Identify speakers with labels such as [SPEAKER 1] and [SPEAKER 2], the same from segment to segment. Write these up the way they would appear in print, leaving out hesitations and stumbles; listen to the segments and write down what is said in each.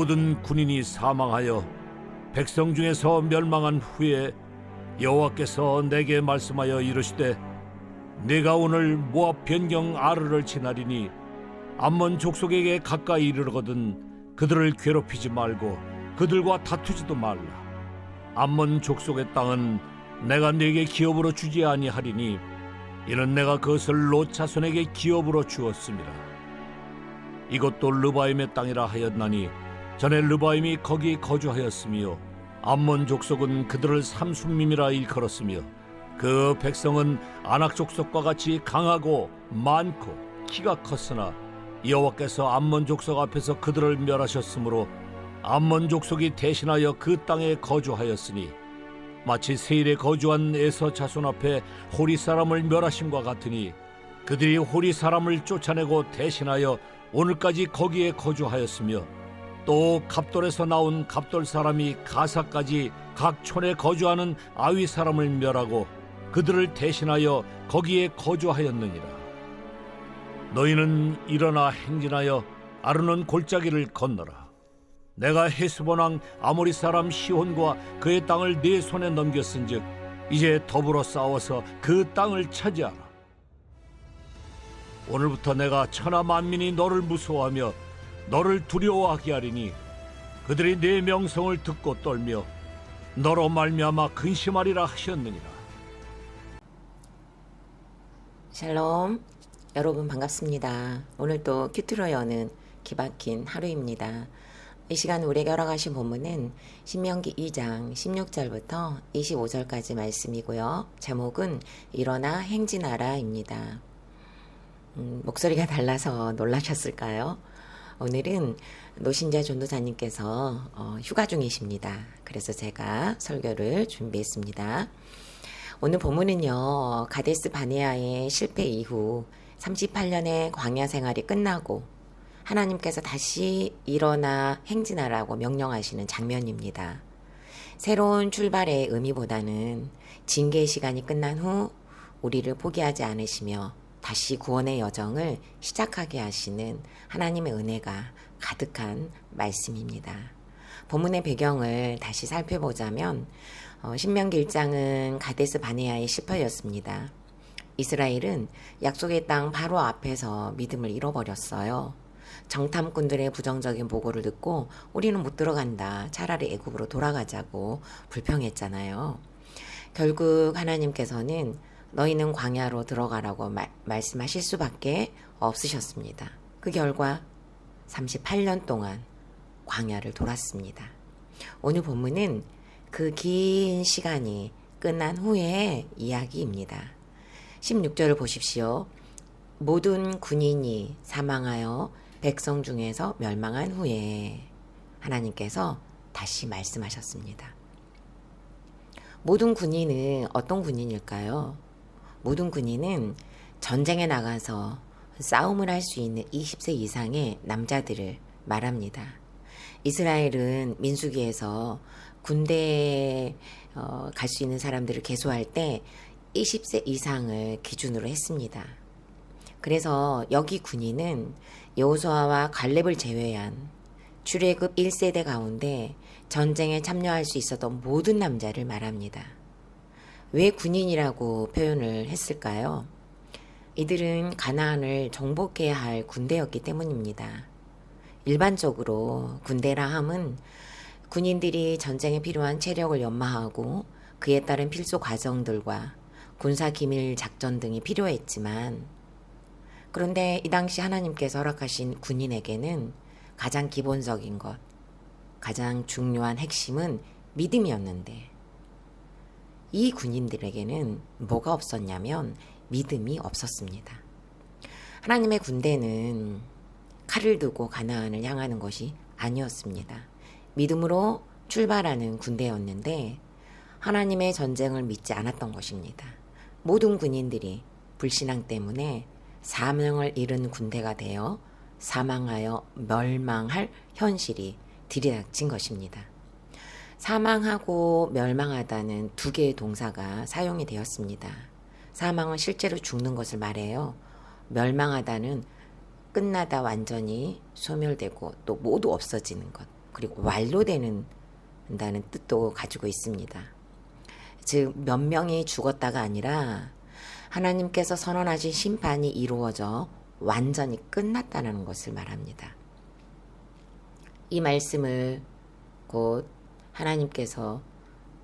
[SPEAKER 1] 모든 군인이 사망하여 백성 중에서 멸망한 후에 여호와께서 내게 말씀하여 이르시되 내가 오늘 모압 변경 아르를 지나리니 암몬 족속에게 가까이 이르거든 그들을 괴롭히지 말고 그들과 다투지도 말라. 암몬 족속의 땅은 내가 네게 기업으로 주지 아니하리니 이는 내가 그것을 롯 자손에게 기업으로 주었음이라. 이것도 르바임의 땅이라 하였나니 전에 르바임이 거기 거주하였으며 암몬 족속은 그들을 삼순밈이라 일컬었으며 그 백성은 아낙 족속과 같이 강하고 많고 키가 컸으나 여호와께서 암몬 족속 앞에서 그들을 멸하셨으므로 암몬 족속이 대신하여 그 땅에 거주하였으니 마치 세일에 거주한 에서 자손 앞에 호리 사람을 멸하심과 같으니 그들이 호리 사람을 쫓아내고 대신하여 오늘까지 거기에 거주하였으며 또 갑돌에서 나온 갑돌 사람이 가사까지 각 촌에 거주하는 아위 사람을 멸하고 그들을 대신하여 거기에 거주하였느니라. 너희는 일어나 행진하여 아르논 골짜기를 건너라. 내가 헤스본 왕 아모리 사람 시혼과 그의 땅을 네 손에 넘겼은즉 이제 더불어 싸워서 그 땅을 차지하라. 오늘부터 내가 천하 만민이 너를 무서워하며 너를 두려워하게 하리니 그들이 네 명성을 듣고 떨며 너로 말미암아 근심하리라 하셨느니라.
[SPEAKER 2] 샬롬, 여러분 반갑습니다. 오늘도 큐트로 여는 기막힌 하루입니다. 이 시간 우리에게 허락하신 본문은 신명기 2장 16절부터 25절까지 말씀이고요. 제목은 일어나 행진하라입니다. 목소리가 달라서 놀라셨을까요? 오늘은 노신자 전도사님께서 휴가 중이십니다. 그래서 제가 설교를 준비했습니다. 오늘 본문은요, 가데스 바네아의 실패 이후 38년의 광야 생활이 끝나고 하나님께서 다시 일어나 행진하라고 명령하시는 장면입니다. 새로운 출발의 의미보다는 징계의 시간이 끝난 후 우리를 포기하지 않으시며 다시 구원의 여정을 시작하게 하시는 하나님의 은혜가 가득한 말씀입니다. 본문의 배경을 다시 살펴보자면 신명기 1장은 가데스 바네아의 시퍼였습니다. 이스라엘은 약속의 땅 바로 앞에서 믿음을 잃어버렸어요. 정탐꾼들의 부정적인 보고를 듣고 우리는 못 들어간다. 차라리 애굽으로 돌아가자고 불평했잖아요. 결국 하나님께서는 너희는 광야로 들어가라고 말씀하실 수밖에 없으셨습니다. 그 결과 38년 동안 광야를 돌았습니다. 오늘 본문은 그 긴 시간이 끝난 후의 이야기입니다. 16절을 보십시오. 모든 군인이 사망하여 백성 중에서 멸망한 후에 하나님께서 다시 말씀하셨습니다. 모든 군인은 어떤 군인일까요? 모든 군인은 전쟁에 나가서 싸움을 할 수 있는 20세 이상의 남자들을 말합니다. 이스라엘은 민수기에서 군대에 갈 수 있는 사람들을 계수할 때 20세 이상을 기준으로 했습니다. 그래서 여기 군인은 여호수아와 갈렙을 제외한 출애굽 1세대 가운데 전쟁에 참여할 수 있었던 모든 남자를 말합니다. 왜 군인이라고 표현을 했을까요? 이들은 가나안을 정복해야 할 군대였기 때문입니다. 일반적으로 군대라 함은 군인들이 전쟁에 필요한 체력을 연마하고 그에 따른 필수 과정들과 군사 기밀 작전 등이 필요했지만 그런데 이 당시 하나님께서 허락하신 군인에게는 가장 기본적인 것, 가장 중요한 핵심은 믿음이었는데 이 군인들에게는 뭐가 없었냐면 믿음이 없었습니다. 하나님의 군대는 칼을 들고 가나안을 향하는 것이 아니었습니다. 믿음으로 출발하는 군대였는데 하나님의 전쟁을 믿지 않았던 것입니다. 모든 군인들이 불신앙 때문에 사명을 잃은 군대가 되어 사망하여 멸망할 현실이 들이닥친 것입니다. 사망하고 멸망하다는 두 개의 동사가 사용이 되었습니다. 사망은 실제로 죽는 것을 말해요. 멸망하다는 끝나다 완전히 소멸되고 또 모두 없어지는 것. 그리고 완료되는 다는 뜻도 가지고 있습니다. 즉 몇 명이 죽었다가 아니라 하나님께서 선언하신 심판이 이루어져 완전히 끝났다는 것을 말합니다. 이 말씀을 곧 하나님께서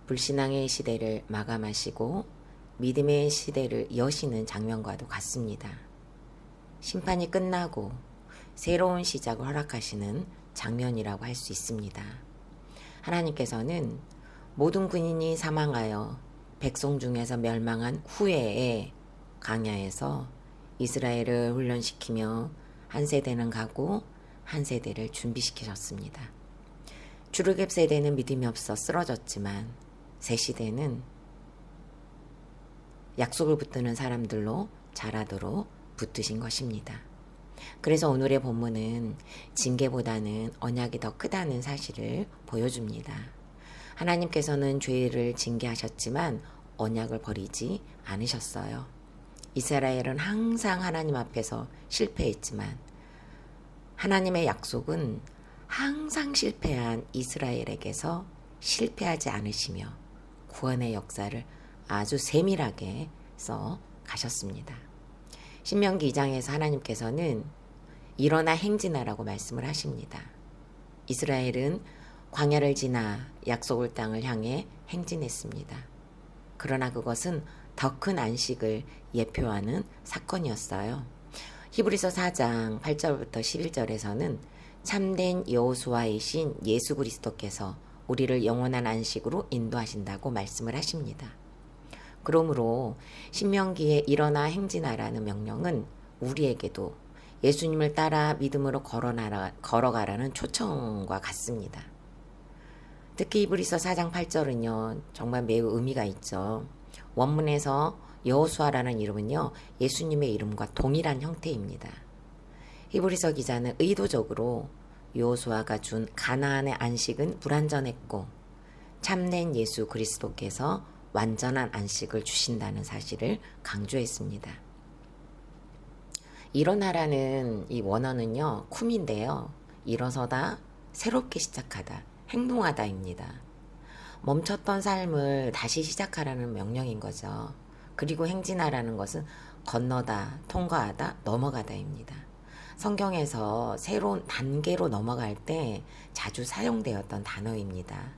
[SPEAKER 2] 불신앙의 시대를 마감하시고 믿음의 시대를 여시는 장면과도 같습니다. 심판이 끝나고 새로운 시작을 허락하시는 장면이라고 할 수 있습니다. 하나님께서는 모든 군인이 사망하여 백성 중에서 멸망한 후에 광야에서 이스라엘을 훈련시키며 한 세대는 가고 한 세대를 준비시키셨습니다. 주르겵 세대는 믿음이 없어 쓰러졌지만 새 시대는 약속을 붙드는 사람들로 자라도록 붙드신 것입니다. 그래서 오늘의 본문은 징계보다는 언약이 더 크다는 사실을 보여줍니다. 하나님께서는 죄를 징계하셨지만 언약을 버리지 않으셨어요. 이스라엘은 항상 하나님 앞에서 실패했지만 하나님의 약속은 항상 실패한 이스라엘에게서 실패하지 않으시며 구원의 역사를 아주 세밀하게 써 가셨습니다. 신명기 2장에서 하나님께서는 일어나 행진하라고 말씀을 하십니다. 이스라엘은 광야를 지나 약속의 땅을 향해 행진했습니다. 그러나 그것은 더 큰 안식을 예표하는 사건이었어요. 히브리서 4장 8절부터 11절에서는 참된 여호수아이신 예수 그리스도께서 우리를 영원한 안식으로 인도하신다고 말씀을 하십니다. 그러므로 신명기에 일어나 행진하라는 명령은 우리에게도 예수님을 따라 믿음으로 걸어가라는 초청과 같습니다. 특히 히브리서 4장 8절은요 정말 매우 의미가 있죠. 원문에서 여호수아라는 이름은요 예수님의 이름과 동일한 형태입니다. 히브리서 기자는 의도적으로 여호수아가 준 가나안의 안식은 불완전했고 참된 예수 그리스도께서 완전한 안식을 주신다는 사실을 강조했습니다. 일어나라는 이 원어는요 쿰인데요. 일어서다, 새롭게 시작하다, 행동하다입니다. 멈췄던 삶을 다시 시작하라는 명령인 거죠. 그리고 행진하라는 것은 건너다, 통과하다, 넘어가다입니다. 성경에서 새로운 단계로 넘어갈 때 자주 사용되었던 단어입니다.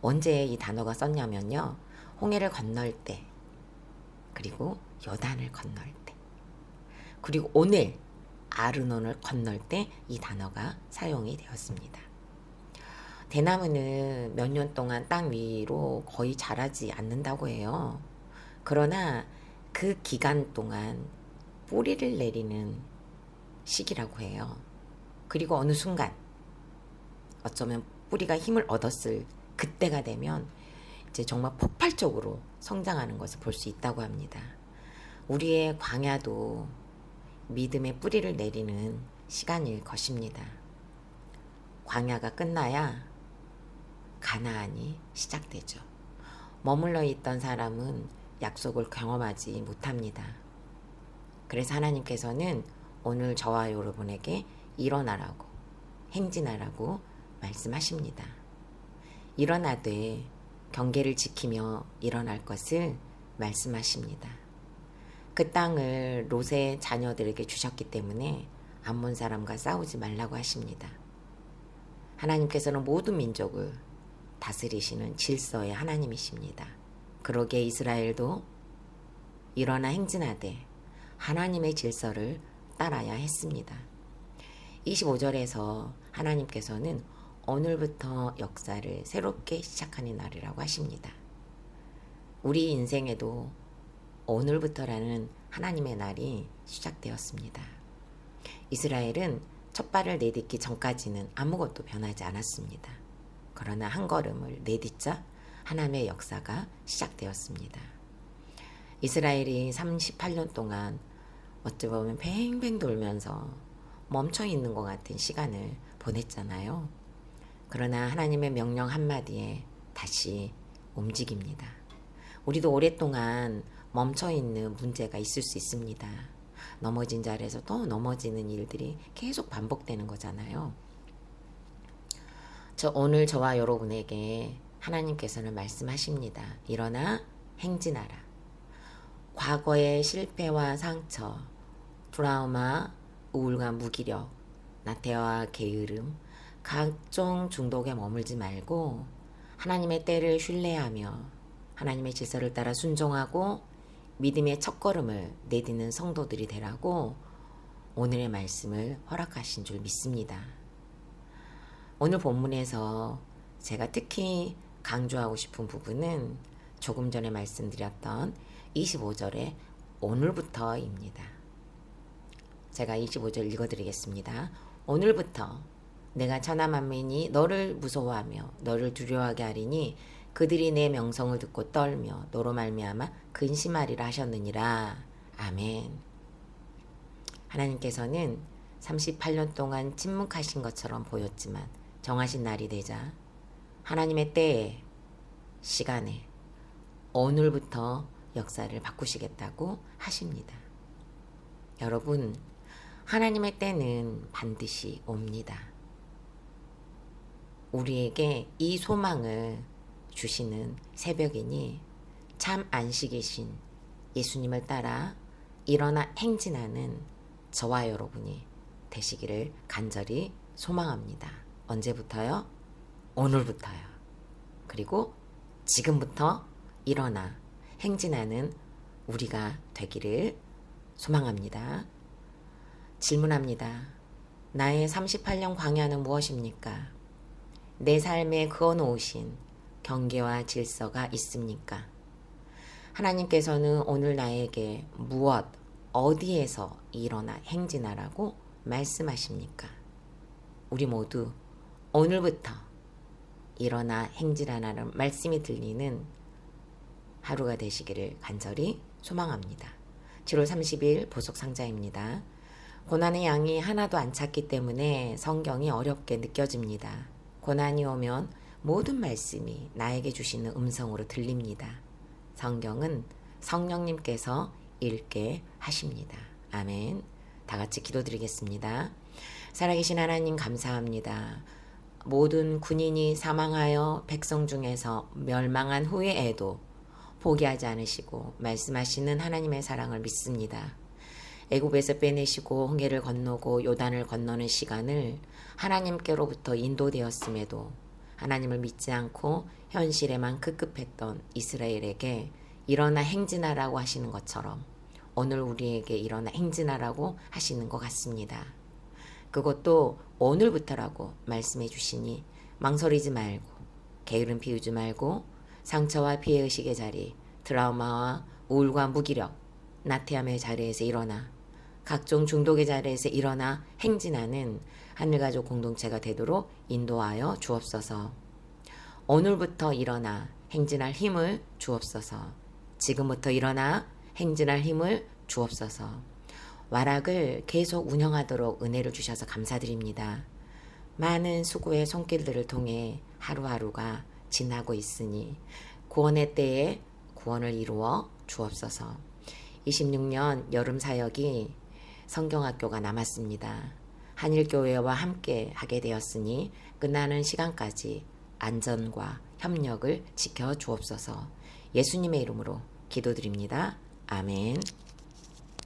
[SPEAKER 2] 언제 이 단어가 썼냐면요. 홍해를 건널 때, 그리고 요단을 건널 때, 그리고 오늘 아르논을 건널 때 이 단어가 사용이 되었습니다. 대나무는 몇 년 동안 땅 위로 거의 자라지 않는다고 해요. 그러나 그 기간 동안 뿌리를 내리는 시기라고 해요. 그리고 어느 순간 어쩌면 뿌리가 힘을 얻었을 그때가 되면 이제 정말 폭발적으로 성장하는 것을 볼 수 있다고 합니다. 우리의 광야도 믿음의 뿌리를 내리는 시간일 것입니다. 광야가 끝나야 가나안이 시작되죠. 머물러 있던 사람은 약속을 경험하지 못합니다. 그래서 하나님께서는 오늘 저와 여러분에게 일어나라고, 행진하라고 말씀하십니다. 일어나되 경계를 지키며 일어날 것을 말씀하십니다. 그 땅을 롯의 자녀들에게 주셨기 때문에 암몬 사람과 싸우지 말라고 하십니다. 하나님께서는 모든 민족을 다스리시는 질서의 하나님이십니다. 그러기에 이스라엘도 일어나 행진하되 하나님의 질서를 따라야 했습니다. 25절에서 하나님께서는 오늘부터 역사를 새롭게 시작하는 날이라고 하십니다. 우리 인생에도 오늘부터라는 하나님의 날이 시작되었습니다. 이스라엘은 첫 발을 내딛기 전까지는 아무것도 변하지 않았습니다. 그러나 한 걸음을 내딛자 하나님의 역사가 시작되었습니다. 이스라엘이 38년 동안 어찌 보면 뱅뱅 돌면서 멈춰 있는 것 같은 시간을 보냈잖아요. 그러나 하나님의 명령 한마디에 다시 움직입니다. 우리도 오랫동안 멈춰 있는 문제가 있을 수 있습니다. 넘어진 자리에서 또 넘어지는 일들이 계속 반복되는 거잖아요. 오늘 저와 여러분에게 하나님께서는 말씀하십니다. 일어나 행진하라. 과거의 실패와 상처, 트라우마, 우울감, 무기력, 나태와 게으름, 각종 중독에 머물지 말고 하나님의 때를 신뢰하며 하나님의 질서를 따라 순종하고 믿음의 첫걸음을 내딛는 성도들이 되라고 오늘의 말씀을 허락하신 줄 믿습니다. 오늘 본문에서 제가 특히 강조하고 싶은 부분은 조금 전에 말씀드렸던 25절의 오늘부터입니다. 제가 25절 읽어드리겠습니다. 오늘부터 내가 천하 만민이 너를 무서워하며 너를 두려워하게 하리니 그들이 내 명성을 듣고 떨며 너로 말미암아 근심하리라 하셨느니라. 아멘. 하나님께서는 38년 동안 침묵하신 것처럼 보였지만 정하신 날이 되자 하나님의 때에 시간에 오늘부터 역사를 바꾸시겠다고 하십니다. 여러분, 하나님의 때는 반드시 옵니다. 우리에게 이 소망을 주시는 새벽이니 참 안식이신 예수님을 따라 일어나 행진하는 저와 여러분이 되시기를 간절히 소망합니다. 언제부터요? 오늘부터요. 그리고 지금부터 일어나 행진하는 우리가 되기를 소망합니다. 질문합니다. 나의 38년 광야는 무엇입니까? 내 삶에 그어놓으신 경계와 질서가 있습니까? 하나님께서는 오늘 나에게 무엇, 어디에서 일어나 행진하라고 말씀하십니까? 우리 모두 오늘부터 일어나 행진하라는 말씀이 들리는 하루가 되시기를 간절히 소망합니다. 7월 30일 보석상자입니다. 고난의 양이 하나도 안 찼기 때문에 성경이 어렵게 느껴집니다. 고난이 오면 모든 말씀이 나에게 주시는 음성으로 들립니다. 성경은 성령님께서 읽게 하십니다. 아멘. 다 같이 기도드리겠습니다. 살아계신 하나님 감사합니다. 모든 군인이 사망하여 백성 중에서 멸망한 후에도 포기하지 않으시고 말씀하시는 하나님의 사랑을 믿습니다. 애굽에서 빼내시고 홍해를 건너고 요단을 건너는 시간을 하나님께로부터 인도되었음에도 하나님을 믿지 않고 현실에만 급급했던 이스라엘에게 일어나 행진하라고 하시는 것처럼 오늘 우리에게 일어나 행진하라고 하시는 것 같습니다. 그것도 오늘부터라고 말씀해 주시니 망설이지 말고 게으름 피우지 말고 상처와 피해의식의 자리, 트라우마와 우울과 무기력, 나태함의 자리에서 일어나 각종 중독의 자리에서 일어나 행진하는 하늘가족 공동체가 되도록 인도하여 주옵소서. 오늘부터 일어나 행진할 힘을 주옵소서. 지금부터 일어나 행진할 힘을 주옵소서. 와락을 계속 운영하도록 은혜를 주셔서 감사드립니다. 많은 수고의 손길들을 통해 하루하루가 지나고 있으니 구원의 때에 구원을 이루어 주옵소서. 26년 여름 사역이 성경학교가 남았습니다. 한일교회와 함께 하게 되었으니 끝나는 시간까지 안전과 협력을 지켜 주옵소서. 예수님의 이름으로 기도드립니다. 아멘.